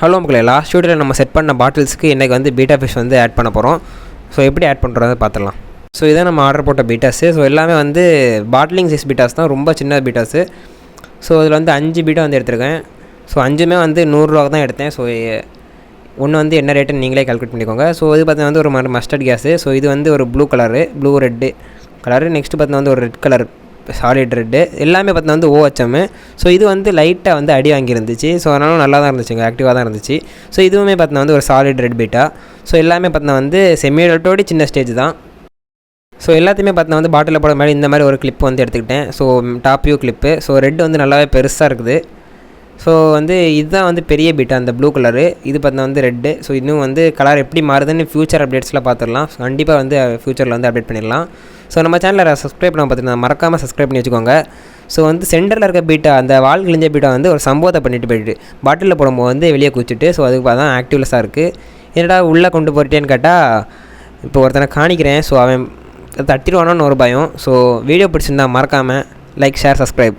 Hello மக்களே, last வீடியோவில் நம்ம செட் பண்ண பாட்டில்ஸ்க்கு இன்றைக்கி வந்து பீட்டா ஃபிஷ் வந்து ஆட் பண்ண போகிறோம். ஸோ எப்படி ஆட் பண்ணுறதை பார்த்துடலாம். ஸோ இதான் நம்ம ஆர்டர் போட்ட பீட்டாஸு. ஸோ எல்லாமே வந்து பாட்லிங் சைஸ் பீட்டாஸ் தான், ரொம்ப சின்ன பீட்டாஸு. ஸோ இதில் வந்து 5 பீட்டா வந்து எடுத்திருக்கேன். ஸோ 5மே வந்து 100 ரூபா தான் எடுத்தேன். ஸோ ஒன்று வந்து என்ன ரேட்டுன்னு நீங்களே கால்குலேட் பண்ணிக்கோங்க. ஸோ இது பார்த்தீங்கன்னா வந்து ஒரு மஸ்டர்ட் கேஸு. ஸோ இது வந்து ஒரு ப்ளூ ரெட்டு கலரு. நெக்ஸ்ட்டு பார்த்தீங்கன்னா வந்து ஒரு ரெட் கலர் சாலிட் ரெட்டு. எல்லாமே பார்த்தீங்கன்னா வந்து OHM. ஸோ இது வந்து லைட்டாக வந்து அடி வாங்கியிருந்துச்சு. ஸோ அதனால நல்லா தான் இருந்துச்சுங்க, ஆக்டிவாக தான் இருந்துச்சு. ஸோ இதுவுமே பார்த்தீங்கன்னா வந்து ஒரு சாலிட் ரெட் பீட்டா. ஸோ எல்லாமே பார்த்தீங்கன்னா வந்து செமியோட்டோடி சின்ன ஸ்டேஜ் தான். ஸோ எல்லாத்தையுமே பார்த்தீங்கன்னா வந்து பாட்டிலில் போட மாதிரி இந்த மாதிரி ஒரு கிளிப் வந்து எடுத்துக்கிட்டேன். So top view clip. So red வந்து நல்லாவே பெருசாக இருக்குது. ஸோ வந்து இதுதான் வந்து பெரிய பீட்டா, அந்த ப்ளூ கலரு. இது பார்த்தீங்கன்னா வந்து ரெட்டு. ஸோ இன்னும் வந்து கலர் எப்படி மாறுதுன்னு ஃபியூச்சர் அப்டேட்ஸில் பார்த்துடலாம். கண்டிப்பாக வந்து ஃபியூச்சரில் வந்து அப்டேட் பண்ணிடலாம். ஸோ நம்ம சேனலில் சப்ஸ்கிரைப் பண்ண பார்த்துட்டு மறக்காமல் சப்ஸ்கிரைப் பண்ணி வச்சுக்கோங்க. ஸோ வந்து சென்டரில் இருக்க பீட்டா, அந்த வால் கிழிஞ்ச பீட்டா வந்து ஒரு சம்பவத்தை பண்ணிட்டு போயிட்டு பாட்டிலில் போடும்போது வந்து வெளியே குச்சிட்டு, ஸோ அதுக்கு பார்த்தா ஆக்டிவ்லெஸ்ஸாக இருக்குது. என்னடா உள்ளே கொண்டு போயிட்டேன்னு கேட்டால் இப்போ ஒருத்தனை காணிக்கிறேன். ஸோ அவன் தட்டிடுவானோன்னு ஒரு பயம். ஸோ வீடியோ பிடிச்சிருந்தா மறக்காமல் லைக், ஷேர், சப்ஸ்கிரைப்.